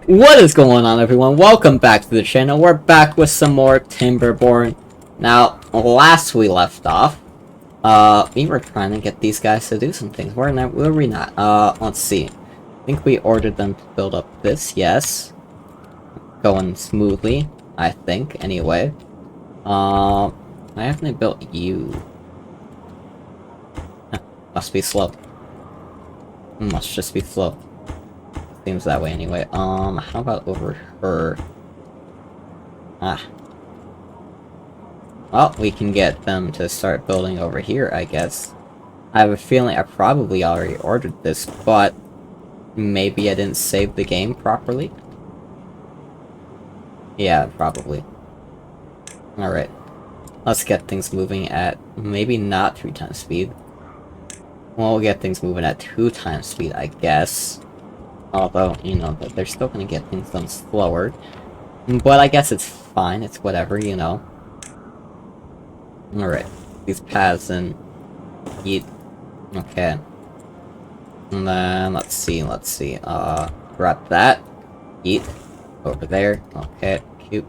What is going on, everyone? Welcome back to the channel. We're back with some more Timberborn. Now, last we left off, we were trying to get these guys to do some things. Were we not? Let's see. I think we ordered them to build up this, yes. Going smoothly, I think, anyway. Why haven't they built you? Must be slow. Must just be slow. Seems that way anyway. How about over her? Well, we can get them to start building over here, I guess. I have a feeling I probably already ordered this, but maybe I didn't save the game properly? Yeah, probably. Alright. Let's get things moving at maybe not 3 times speed. We'll get things moving at 2 times speed, I guess. Although, you know, they're still gonna get things done slower. But I guess it's fine, it's whatever, you know. Alright. These paths and eat. Okay. And then, let's see. Grab that. Eat. Over there. Okay, cute.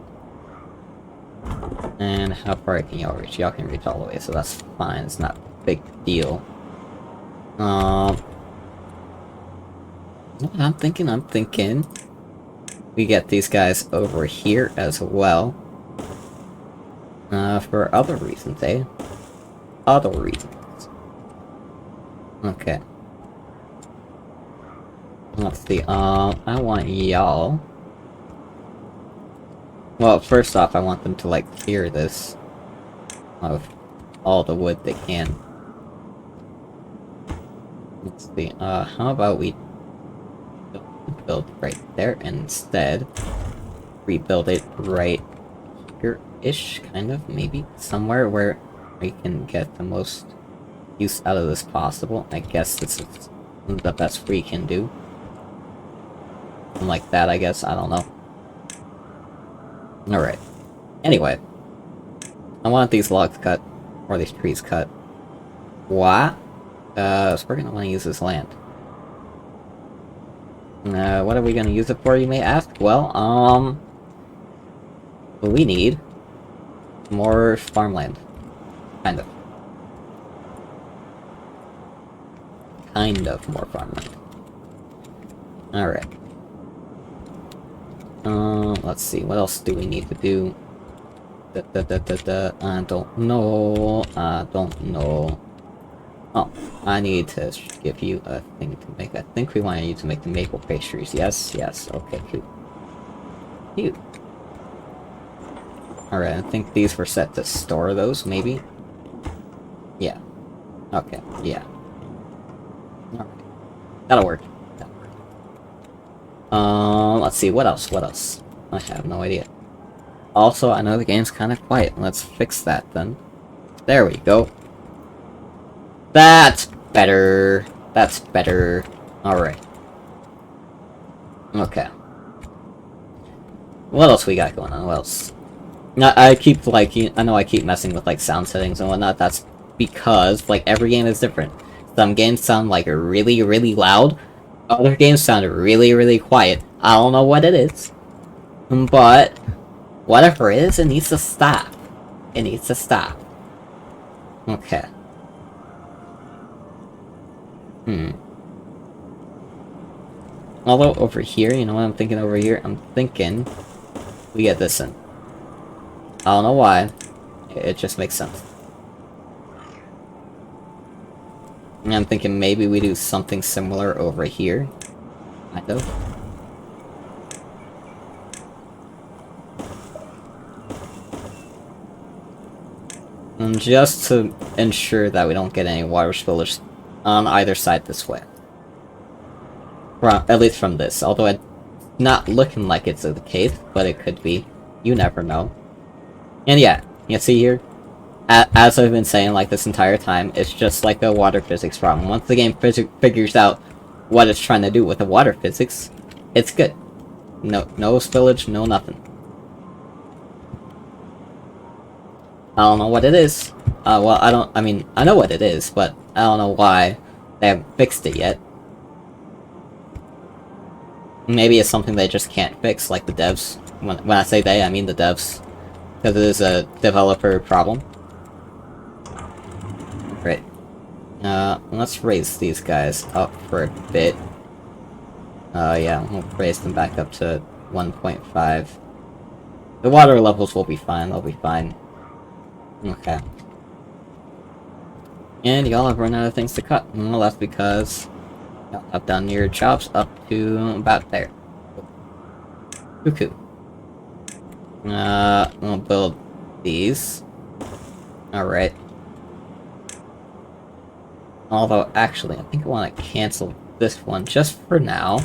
And how far can y'all reach? Y'all can reach all the way, so that's fine. It's not a big deal. I'm thinking. We get these guys over here as well. For other reasons, eh? Other reasons. Okay. Let's see, I want y'all... Well, first off, I want them to, like, clear this of all the wood they can. Let's see, how about we build right there and instead rebuild it right here-ish, kind of, maybe somewhere where we can get the most use out of this possible. I guess this is the best we can do. Something like that, I guess. I don't know. Alright. Anyway, I want these logs cut, or these trees cut. Why? So we're gonna want to use this land. What are we gonna use it for, you may ask? Well, we need more farmland. Kind of more farmland. Alright. Let's see, what else do we need to do? I don't know. Oh, I need to give you a thing to make. I think we want you to make the maple pastries. Yes, okay, cute. Alright, I think these were set to store those, maybe? Yeah. Okay, yeah. Alright. That'll work. Let's see, what else? I have no idea. Also, I know the game's kind of quiet. Let's fix that, then. There we go. That's better. Alright. Okay. What else we got going on? What else? Now, I know I keep messing with, like, sound settings and whatnot. That's because, like, every game is different. Some games sound, like, really, really loud. Other games sound really, really quiet. I don't know what it is. But, whatever it is, it needs to stop. Okay. Although over here, you know what I'm thinking over here? I'm thinking we get this in. I don't know why. It just makes sense. And I'm thinking maybe we do something similar over here. Kind of. And just to ensure that we don't get any water spillage on either side this way. At least from this, although it's not looking like it's the case, but it could be. You never know. And yeah, you see here, as I've been saying like this entire time, it's just like a water physics problem. Once the game figures out what it's trying to do with the water physics, it's good. No spillage, no nothing. I don't know what it is. Well, I know what it is, but I don't know why they haven't fixed it yet. Maybe it's something they just can't fix, like the devs. When I say they, I mean the devs. Because it is a developer problem. Right. Let's raise these guys up for a bit. Yeah, we'll raise them back up to 1.5. The water levels will be fine, they'll be fine. Okay. And y'all have run out of things to cut. Well, that's because y'all have done your jobs up to about there. Cuckoo. We'll build these. Alright. Although, actually, I think I want to cancel this one just for now.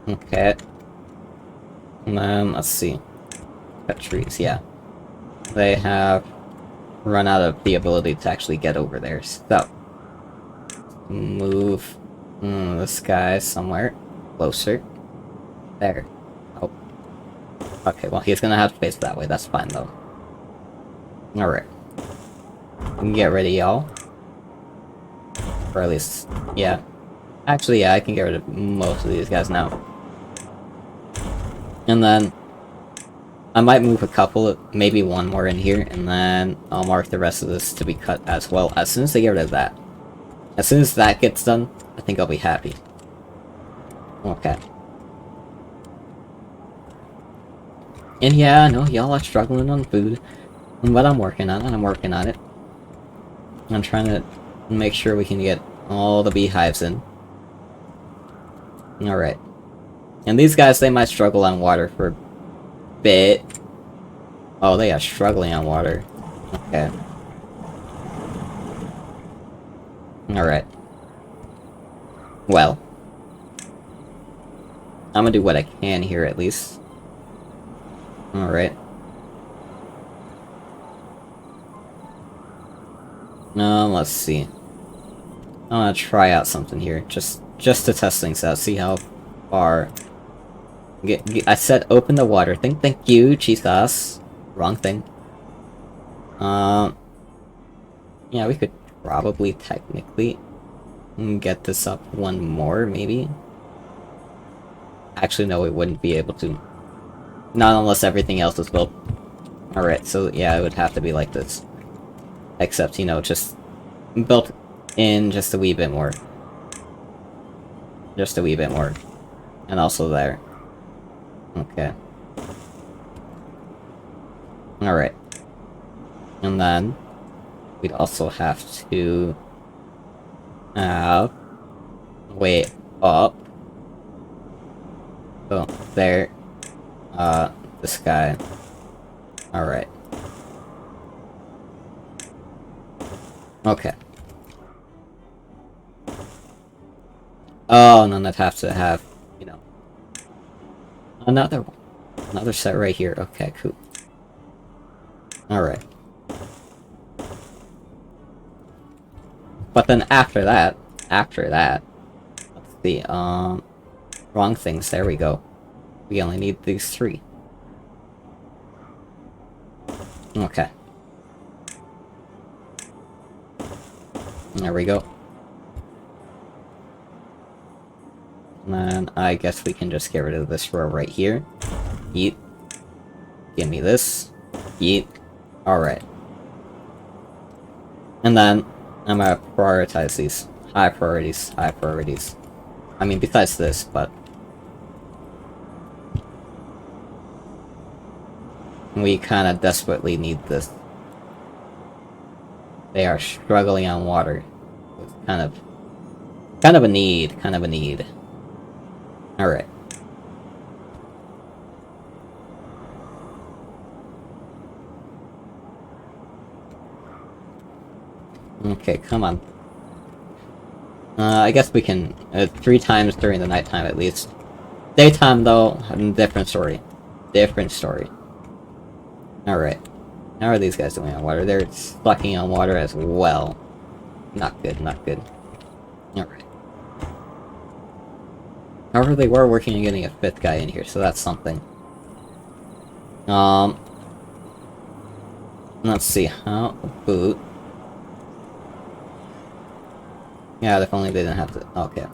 Okay. And then, let's see. Cut trees, yeah. They have run out of the ability to actually get over there, so... Move this guy somewhere closer. There. Oh. Okay, well, he's gonna have to face that way, that's fine, though. Alright. We can get rid of y'all. Or at least, yeah. Actually, yeah, I can get rid of most of these guys now. And then, I might move a couple, maybe one more in here, and then I'll mark the rest of this to be cut as well, as soon as they get rid of that. As soon as that gets done, I think I'll be happy. Okay. And yeah, I know, y'all are struggling on food, but I'm working on it, I'm trying to make sure we can get all the beehives in. Alright. And these guys, they might struggle on water for a bit. Oh, they are struggling on water. Okay. Alright. Well. I'm gonna do what I can here, at least. Alright. Let's see. I'm gonna try out something here, just to test things out, see how far... I said open the water thing, thank you, Jesus. Wrong thing. Yeah, we could probably technically get this up one more, maybe? Actually, no, we wouldn't be able to. Not unless everything else is built. Alright, so yeah, it would have to be like this. Except, you know, just built in just a wee bit more. Just a wee bit more. And also there. Okay. Alright. And then, we'd also have to have way up. So, there. This guy. Alright. Okay. Oh, and then I'd have to have, you know, another one. Another set right here. Okay, cool. Alright. But then after that, let's see, wrong things, there we go. We only need these 3. Okay. There we go. And then I guess we can just get rid of this row right here. Yeet. Give me this. Yeet. Alright. And then I'm gonna prioritize these. High priorities, high priorities. I mean, besides this, but... we kinda desperately need this. They are struggling on water. It's kind of a need, Alright. Okay, come on. I guess we can, 3 times during the nighttime at least. Daytime though, different story. Different story. Alright. How are these guys doing on water? They're sucking on water as well. Not good, not good. Alright. However, they were working on getting a 5th guy in here, so that's something. Let's see, how boot. Yeah, if only they didn't have to. Okay.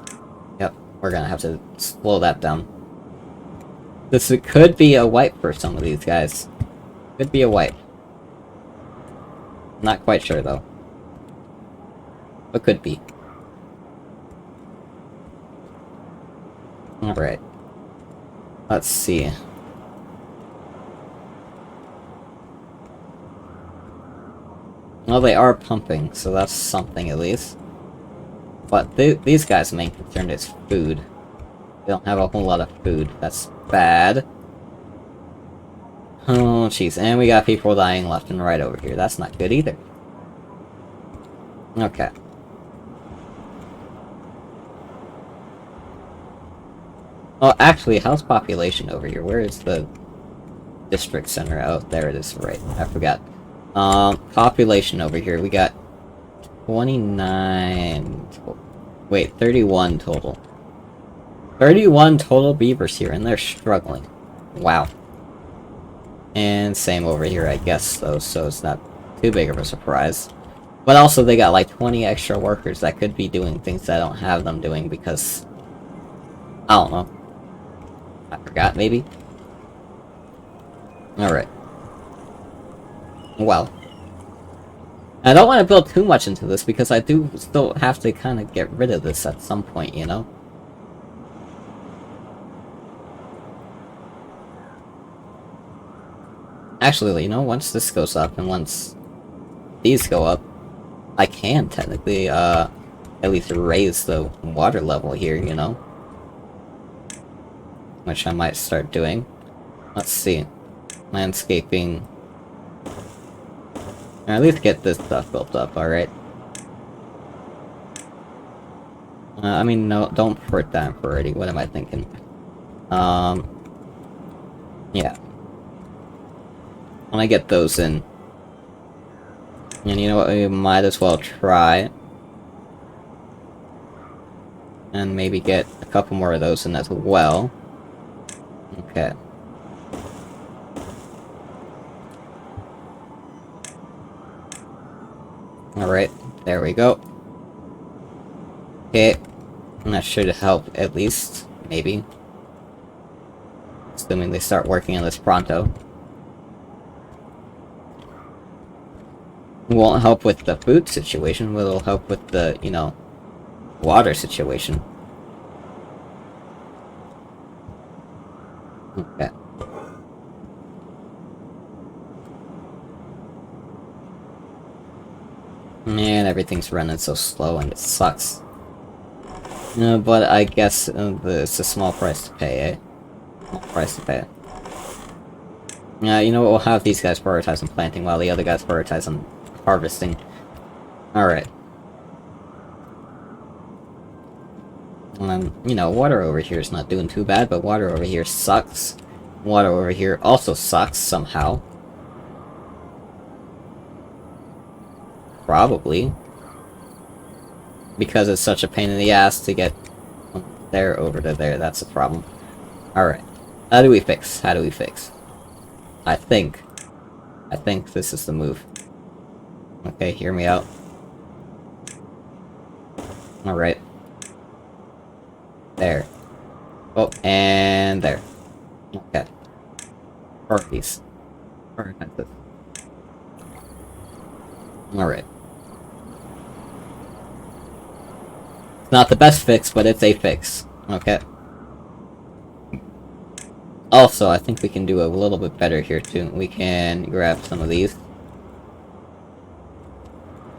Yep. we're gonna have to slow that down. This could be a wipe for some of these guys. Could be a wipe. Not quite sure though. But could be. Alright. Let's see. Well, they are pumping, so that's something at least. But these guys' main concern is food. They don't have a whole lot of food. That's bad. Oh, jeez. And we got people dying left and right over here. That's not good either. Okay. Oh, actually, how's population over here? Where is the district center? Oh, there it is. Right. I forgot. Population over here. We got 29... Wait, 31 total. 31 total beavers here, and they're struggling. Wow. And same over here, I guess, though, so it's not too big of a surprise. But also, they got like 20 extra workers that could be doing things that I don't have them doing because... I don't know. I forgot, maybe? Alright. Well. I don't want to build too much into this because I do still have to kind of get rid of this at some point, you know? Actually, you know, once this goes up and once these go up, I can technically, at least raise the water level here, you know? Which I might start doing. Let's see. Landscaping. Or at least get this stuff built up, alright? I mean, no, don't put that already. What am I thinking? Yeah. When I get those in. And you know what, we might as well try. And maybe get a couple more of those in as well. Okay. Alright, there we go. Okay. And that should help at least, maybe. Assuming they start working on this pronto. It won't help with the food situation, but it'll help with the, you know, water situation. Okay. Man, everything's running so slow and it sucks. But I guess it's a small price to pay, eh? Small price to pay. Yeah, you know what, we'll have these guys prioritize on planting while the other guys prioritize on harvesting. Alright. You know, water over here is not doing too bad, but water over here sucks. Water over here also sucks, somehow. Probably. Because it's such a pain in the ass to get from there over to there, that's the problem. Alright. How do we fix? How do we fix? I think this is the move. Okay, hear me out. Alright. There. Oh, and there. Okay. Perfect. Perfect. Alright. It's not the best fix, but it's a fix. Okay. Also, I think we can do a little bit better here, too. We can grab some of these.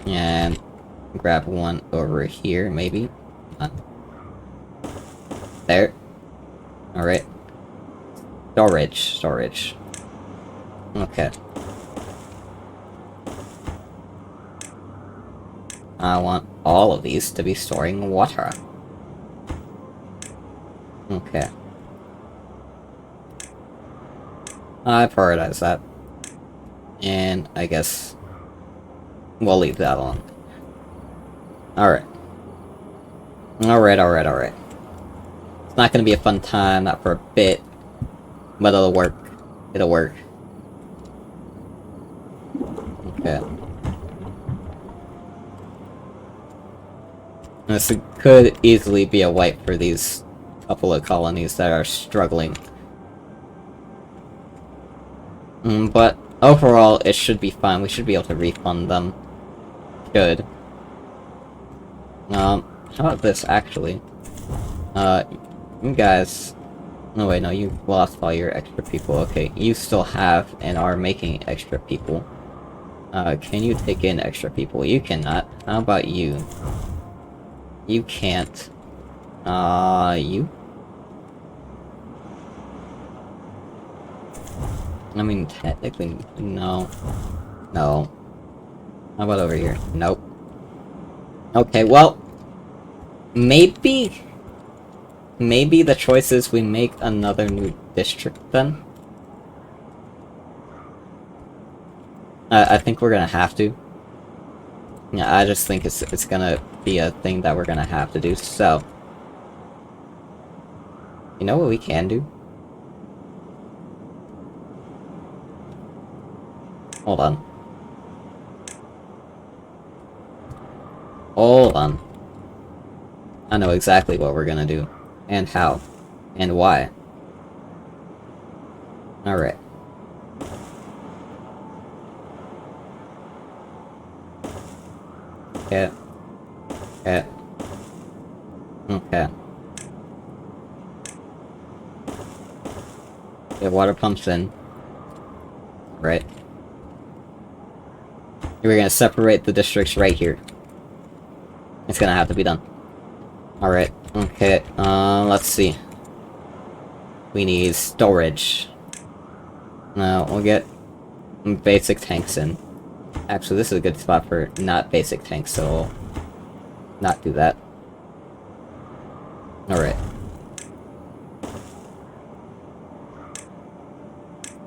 And grab one over here, maybe. There. Alright. Storage. Okay. I want all of these to be storing water. Okay. I prioritize that. And I guess we'll leave that alone. Alright. Alright. It's not gonna be a fun time, not for a bit. But it'll work. It'll work. Okay. This could easily be a wipe for these couple of colonies that are struggling. But overall, it should be fine. We should be able to refund them. Good. How about this, actually? You guys... No, wait, no, you lost all your extra people. Okay, you still have and are making extra people. Can you take in extra people? You cannot. How about you? You can't. You? I mean, technically, no. No. How about over here? Nope. Okay, well... Maybe the choice is we make another new district, then? I think we're gonna have to. Yeah, I just think it's gonna be a thing that we're gonna have to do, so... You know what we can do? Hold on. Hold on. I know exactly what we're gonna do. And how. And why. Alright. Okay. Okay. Okay. Okay, water pumps in. Right. We're gonna separate the districts right here. It's gonna have to be done. Alright, okay, let's see. We need storage. Now, we'll get basic tanks in. Actually, this is a good spot for not basic tanks, so we'll not do that. Alright.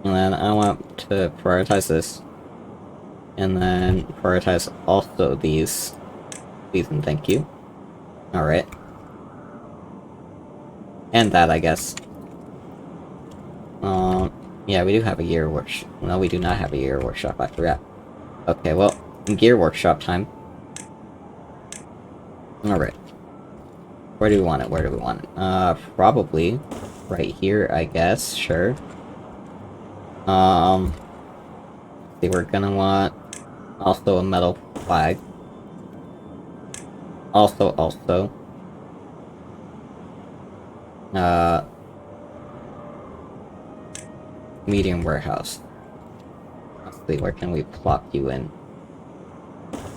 And then I want to prioritize this. And then prioritize also these. Please and thank you. Alright. And that, I guess. Yeah, we do have a gear workshop. No, we do not have a gear workshop, I forgot. Okay, well, gear workshop time. Alright. Where do we want it? Where do we want it? Probably right here, I guess, sure. See, we're gonna want also a metal flag. Also. Medium warehouse. Let's see, where can we plop you in?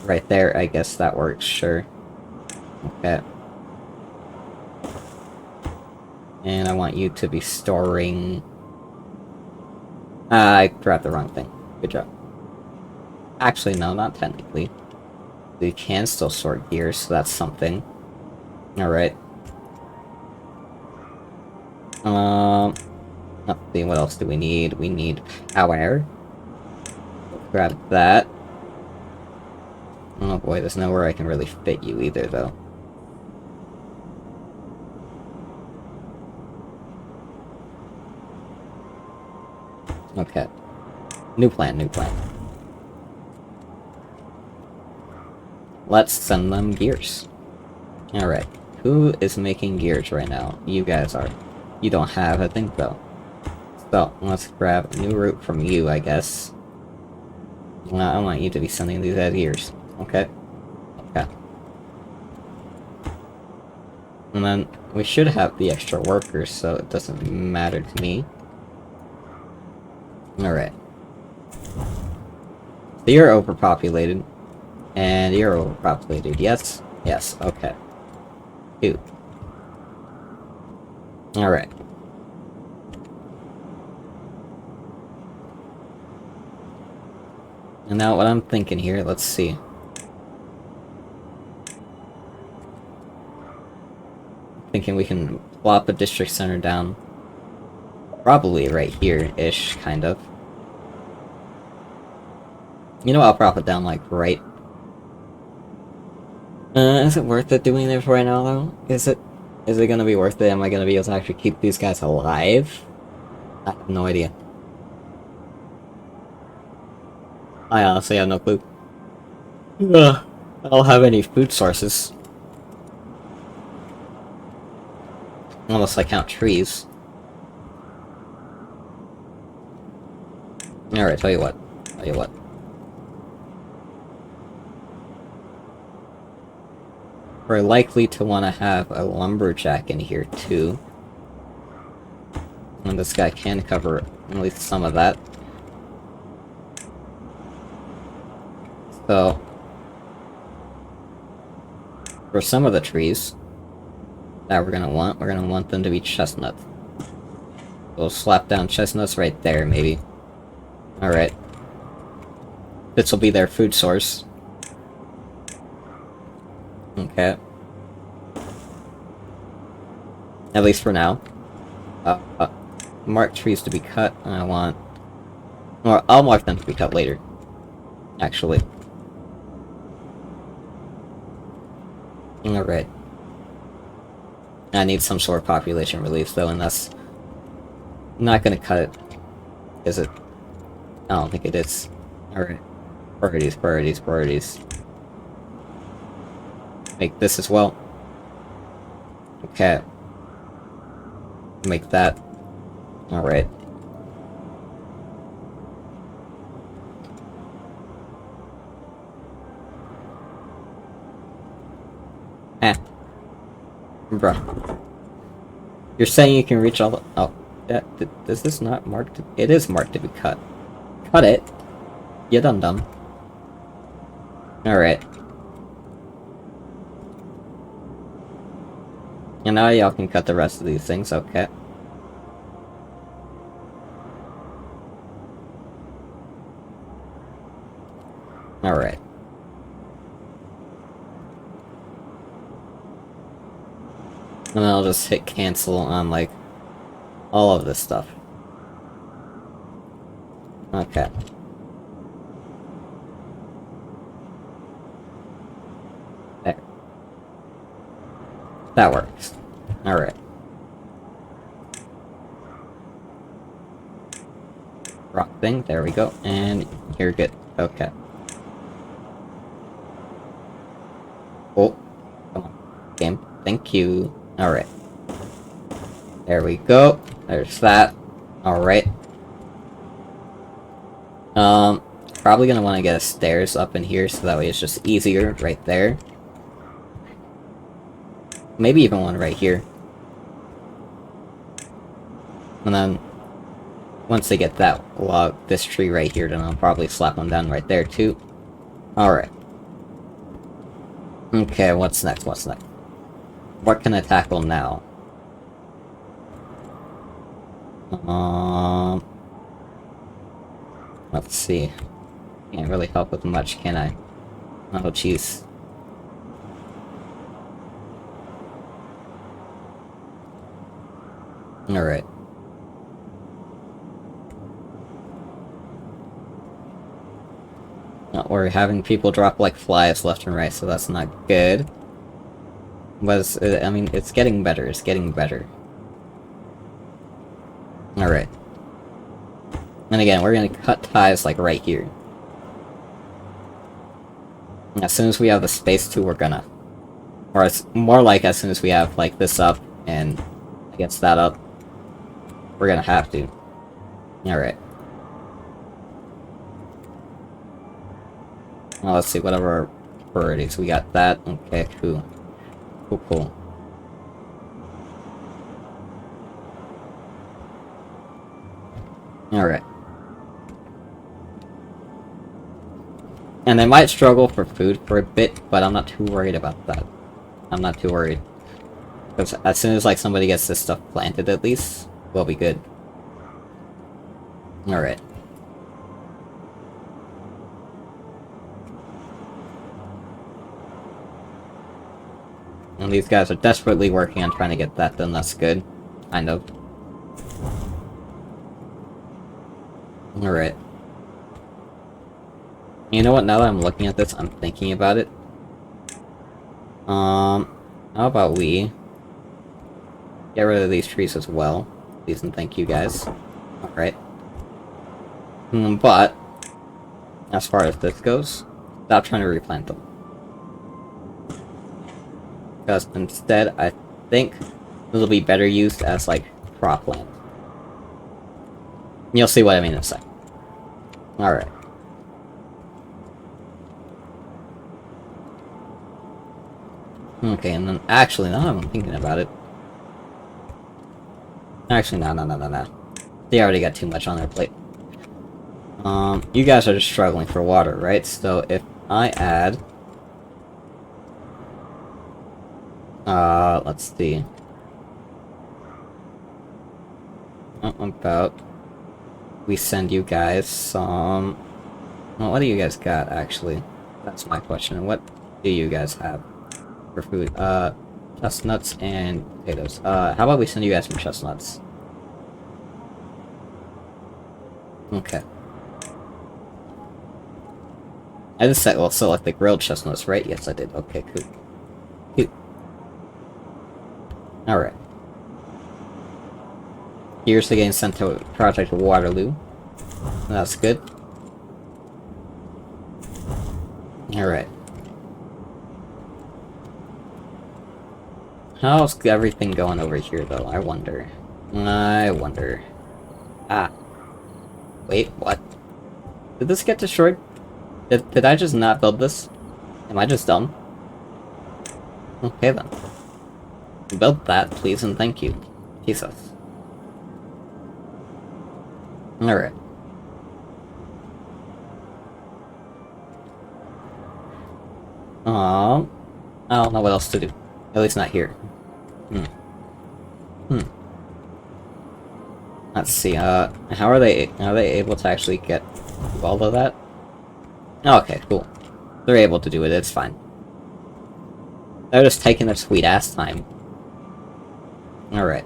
Right there, I guess that works, sure. Okay. And I want you to be storing... I grabbed the wrong thing. Good job. Actually, no, not technically. We can still sort gears, so that's something. Alright. Let's see, what else do we need? We need power. Grab that. Oh boy, there's nowhere I can really fit you either, though. Okay. New plan. Let's send them gears. Alright. Who is making gears right now? You guys are. You don't have a thing, though. So, let's grab a new route from you, I guess. I want you to be sending these as gears. Okay. Okay. And then, we should have the extra workers, so it doesn't matter to me. Alright. So you're overpopulated. And you're overpopulated, yes? Yes, okay. 2. Alright. And now what I'm thinking here, let's see. Thinking we can plop a district center down. Probably right here-ish, kind of. You know, I'll prop it down, like, right. Is it worth it doing this right now, though? Is it gonna be worth it? Am I gonna be able to actually keep these guys alive? I have no idea. I honestly have no clue. I don't have any food sources. Unless I count trees. Alright, tell you what. We're likely to want to have a lumberjack in here too. And this guy can cover at least some of that. So, for some of the trees that we're gonna want them to be chestnut. We'll slap down chestnuts right there, maybe. Alright. This will be their food source. Okay. At least for now. Mark trees to be cut, and I want... Or, I'll mark them to be cut later. Actually. Alright. I need some sort of population relief, though, and that's... not gonna cut it. Is it? I don't think it is. Alright. Priorities. Make this as well. Okay. Make that. Alright. Bruh. You're saying you can reach all the... Oh. Does this not mark to... It is marked to be cut. Cut it. You dum-dum. Alright. And now y'all can cut the rest of these things, okay. Alright. And then I'll just hit cancel on, like, all of this stuff. Okay. There. That works. Alright. Rock thing, there we go. And you're good. Okay. Oh. Come on. Game. Thank you. Alright. There we go. There's that. Alright. Probably gonna want to get a stairs up in here, so that way it's just easier right there. Maybe even one right here. And then, once they get that log, this tree right here, then I'll probably slap them down right there too. Alright. Okay, what's next? What can I tackle now? Let's see. Can't really help with much, can I? Oh, jeez. Alright. We're having people drop like flies left and right, so that's not good. But I mean, it's getting better. Alright. And again, we're gonna cut ties like right here. As soon as we have the space to, we're gonna. Or it's more like as soon as we have like this up and against that up, we're gonna have to. Alright. Well, let's see, whatever our priorities. We got that. Okay, cool. Cool. Alright. And they might struggle for food for a bit, but I'm not too worried about that. I'm not too worried. Because as soon as, like, somebody gets this stuff planted, at least, we'll be good. Alright. And these guys are desperately working on trying to get that done, that's good. Kind of. Alright. You know what, now that I'm looking at this, I'm thinking about it. How about we get rid of these trees as well? Please and thank you guys. Alright. But, as far as this goes, stop trying to replant them. Because instead, I think It'll be better used as, like, cropland. You'll see what I mean in a sec. Alright. Okay, and then actually, now I'm thinking about it. Actually, no. They already got too much on their plate. You guys are just struggling for water, right? So if I add... let's see. About... We send you guys some... Well, what do you guys got, actually? That's my question. What do you guys have for food? Chestnuts and potatoes. How about we send you guys some chestnuts? Okay. I just said, well, select the grilled chestnuts, right? Yes, I did. Okay, cool. Cool. Alright. Here's the getting sent to Project Waterloo. That's good. Alright. How's everything going over here, though? I wonder. Ah. Wait, what? Did this get destroyed? Did I just not build this? Am I just dumb? Okay, then. Build that, please, and thank you. Jesus. Alright. I don't know what else to do. At least not here. Let's see, how are they able to actually get all of that? Okay, cool. They're able to do it, it's fine. They're just taking their sweet ass time. Alright.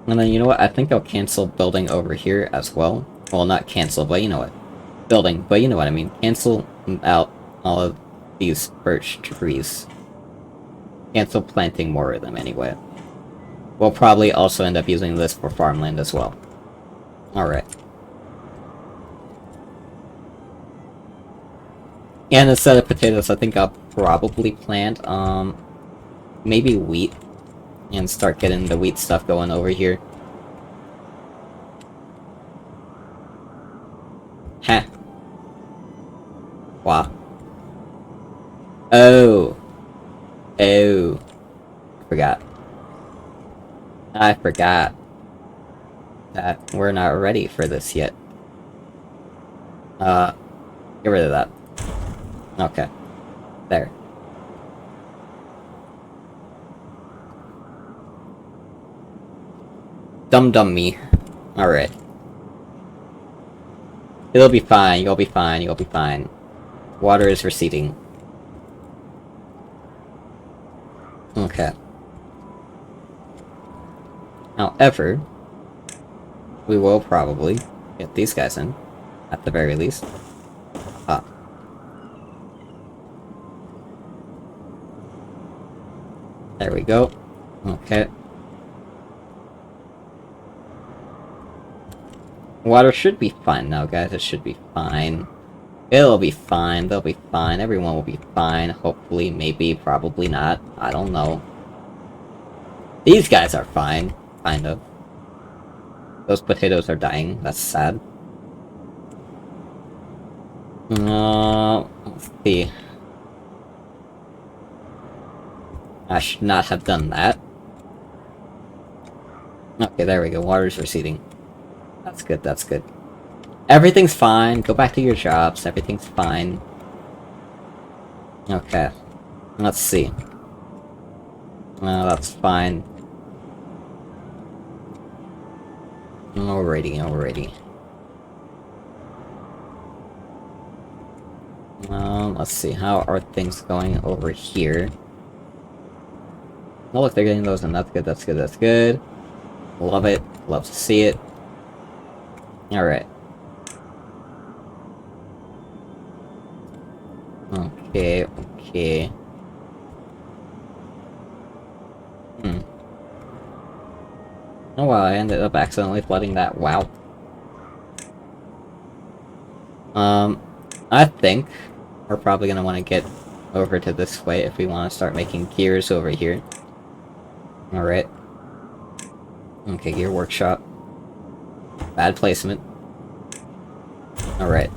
And then, you know what, I think I'll cancel building over here as well. Well, not cancel, but you know what. Building, but you know what I mean. Cancel out all of these birch trees. Cancel planting more of them anyway. We'll probably also end up using this for farmland as well. Alright. And instead of potatoes, I think I'll probably plant, maybe wheat. And start getting the wheat stuff going over here. Heh. Wow. Oh. Oh. I forgot. That we're not ready for this yet. Get rid of that. Okay. There. Dumb me. Alright. It'll be fine, you'll be fine. Water is receding. Okay. However, we will probably get these guys in, at the very least. Ah. There we go. Okay. Water should be fine now, guys. It should be fine. It'll be fine. They'll be fine. Everyone will be fine. Hopefully, maybe, probably not. I don't know. These guys are fine. Kind of. Those potatoes are dying. That's sad. Let's see. I should not have done that. Okay, there we go. Water's receding. That's good, that's good. Everything's fine. Go back to your jobs. Everything's fine. Okay. Let's see. That's fine. Alrighty. Let's see. How are things going over here? Oh, look, they're getting those, and that's good. Love it. Love to see it. Alright. Okay. Oh wow, I ended up accidentally flooding that. Wow. I think we're probably gonna want to get over to this way if we want to start making gears over here. Alright. Okay, gear workshop. Bad placement. Alright.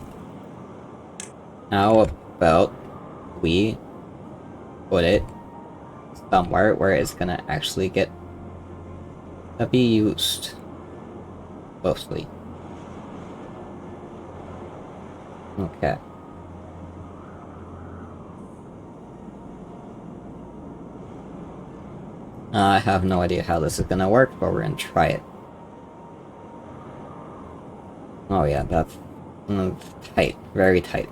How about we put it somewhere where it's gonna actually get to be used mostly. Okay. I have no idea how this is gonna work, but we're gonna try it. Oh yeah, that's tight. Very tight.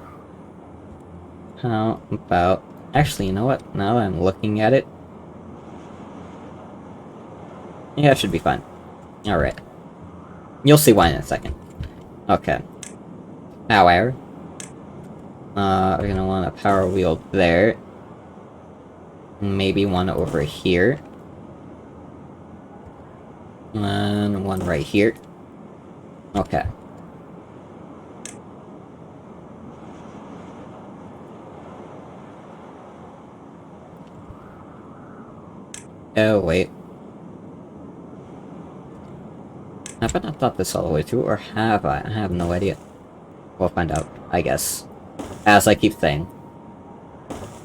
How about... Actually, you know what? Now that I'm looking at it... Yeah, it should be fine. Alright. You'll see why in a second. Okay. Power. We're gonna want a power wheel there. Maybe one over here. And one right here. Okay. Oh, wait. Have I not thought this all the way through, or have I? I have no idea. We'll find out, I guess. As I keep saying.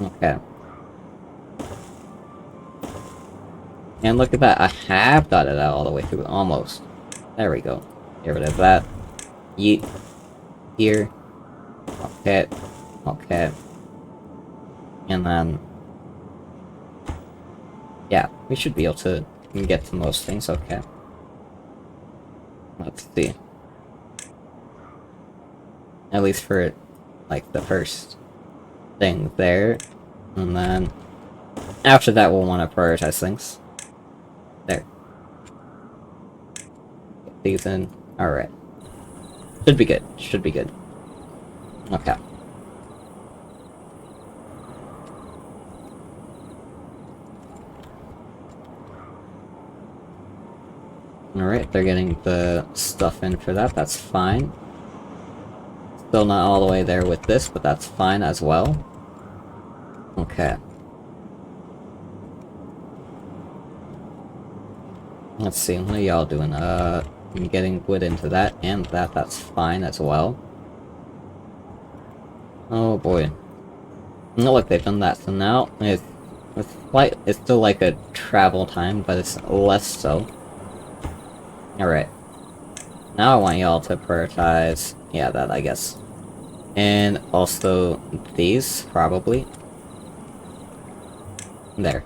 Okay. And look at that, I have thought it out all the way through, almost. There we go. Get rid of that. Yeet. Here. Okay. Okay. And then... Yeah, we should be able to get to most things, okay. Let's see. At least for, like, the first thing there. And then... After that, we'll want to prioritize things. There. Get these in. Alright. Should be good. Should be good. Okay. Alright, they're getting the stuff in for that, that's fine. Still not all the way there with this, but that's fine as well. Okay. Let's see, what are y'all doing? I'm getting wood into that, and that's fine as well. Oh boy. No, look, they've done that, so now it's still like a travel time, but it's less so. Alright. Now I want y'all to prioritize... Yeah, that, I guess. And also these, probably. There.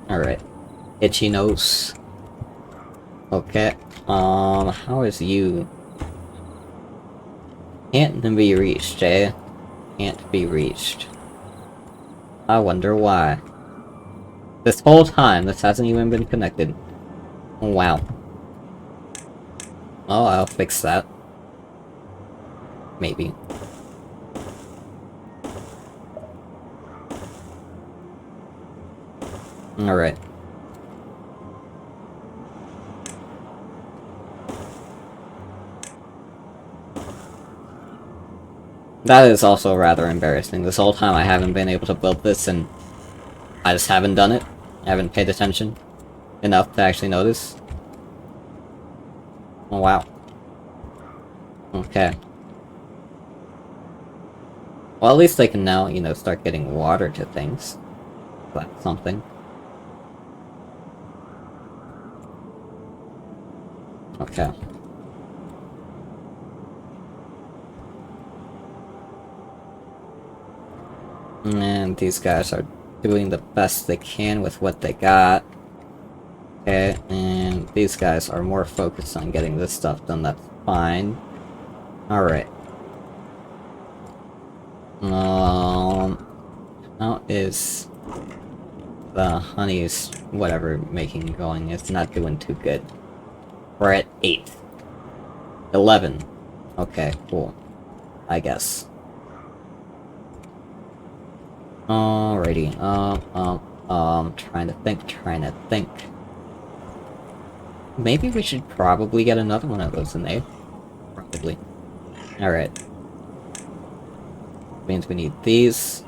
Alright. Itchy nose. Okay. How is you? Can't be reached, eh? Can't be reached. I wonder why. This whole time, this hasn't even been connected. Wow. Oh, I'll fix that. Maybe. Alright. That is also rather embarrassing. This whole time I haven't been able to build this and I just haven't done it. I haven't paid attention enough to actually notice. Oh wow. Okay. Well, at least they can now, you know, start getting water to things. That's something. Okay. And these guys are doing the best they can with what they got. Okay, and these guys are more focused on getting this stuff done, that's fine. Alright. How is the honey's whatever making going? It's not doing too good. We're at 8. 11. Okay, cool. I guess. Alrighty, trying to think. Maybe we should probably get another one of those in there. Probably. Alright. Means we need these.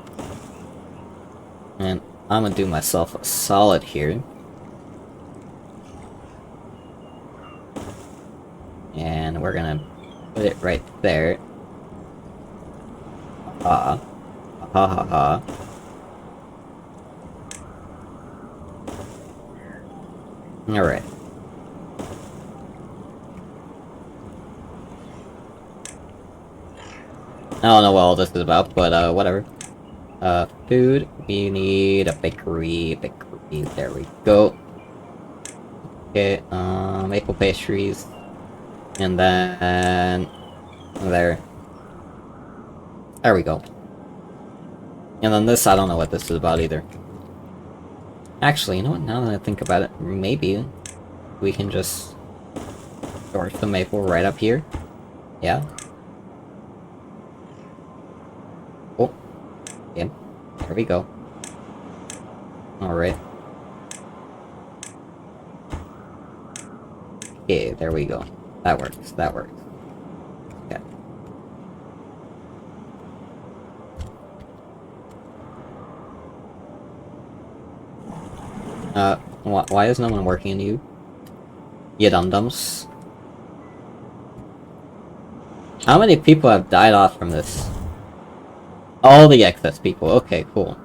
And I'm gonna do myself a solid here. And we're gonna put it right there. Ha ha ha. Alright. I don't know what all this is about, but whatever. Food. We need a bakery. There we go. Okay, maple pastries. And then... there. There we go. And then this, I don't know what this is about either. Actually, you know what? Now that I think about it, maybe we can just store the maple right up here. Yeah. Oh. Yeah. There we go. Alright. Okay, there we go. That works. That works. Okay. Why is no one working in you? You dum-dums. How many people have died off from this? All the excess people. Okay, cool.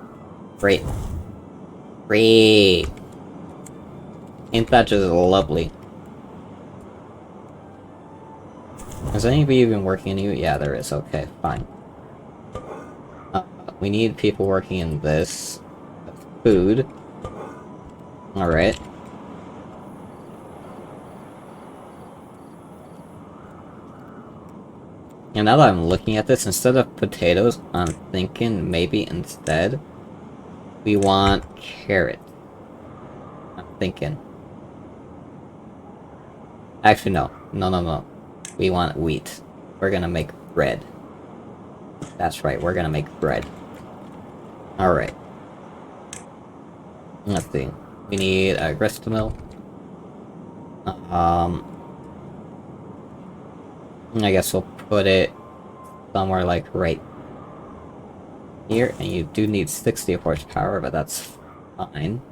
Great. Great. Ain't that just lovely? Is anybody even working in you? Yeah, there is. Okay, fine. We need people working in this. Food. Alright. And now that I'm looking at this, instead of potatoes, I'm thinking maybe instead we want carrot. I'm thinking. Actually, no. No. We want wheat. We're gonna make bread. That's right, we're gonna make bread. Alright. Let's see. We need a grist mill. I guess we'll put it somewhere like right here, and you do need 60 horsepower, but that's fine.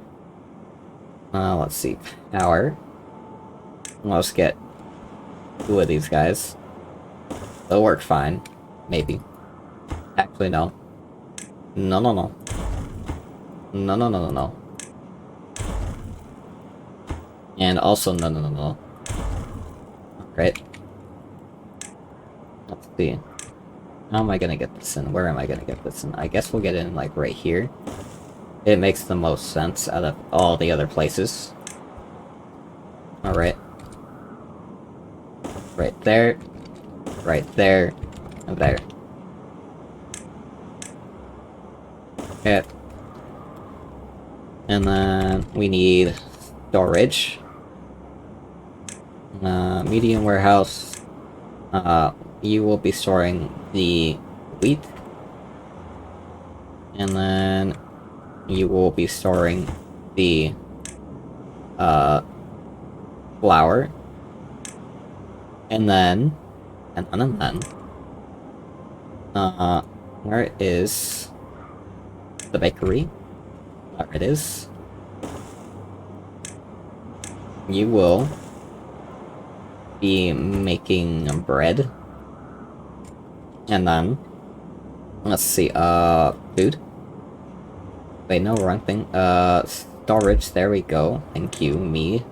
Let's see. Power. Let's get 2 of these guys. They'll work fine. Maybe. Actually, no. No. No. And also, no. Right. Let's see. How am I gonna get this in? Where am I gonna get this in? I guess we'll get it in, like, right here. It makes the most sense out of all the other places. Alright. Right there. Right there. And there. Okay. And then we need storage. Medium warehouse. You will be storing the wheat. And then you will be storing the flour. And then where is the bakery? There it is. You will be making bread. And then let's see, food. Wait, no, wrong thing. Storage, there we go. Thank you, me.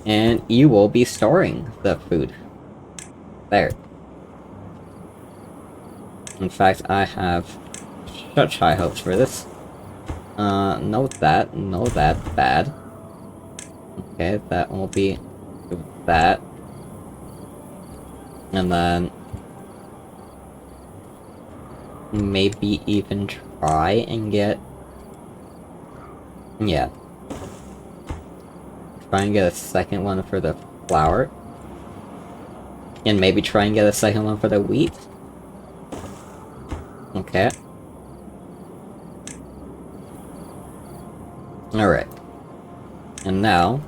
And you will be storing the food. There. In fact, I have such high hopes for this. No that, bad. Okay, that will be that. And then maybe even try and get... yeah. Try and get a second one for the flour. And maybe try and get a second one for the wheat. Okay. Alright. And now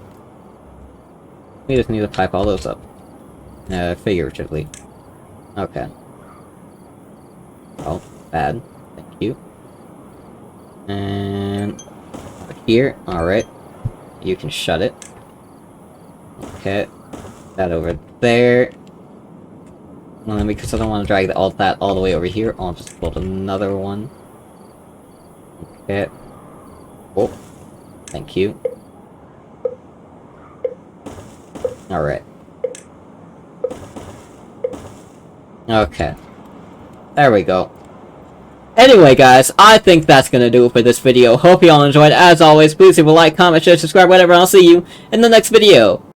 we just need to pipe all those up. Figuratively. Okay. Oh, bad. Thank you. And here, alright. You can shut it. Okay. That over there. And then because I don't want to drag all that all the way over here, I'll just build another one. Okay. Oh. Thank you. Alright. Okay. There we go. Anyway, guys, I think that's gonna do it for this video. Hope you all enjoyed. As always, please leave a like, comment, share, subscribe, whatever, and I'll see you in the next video.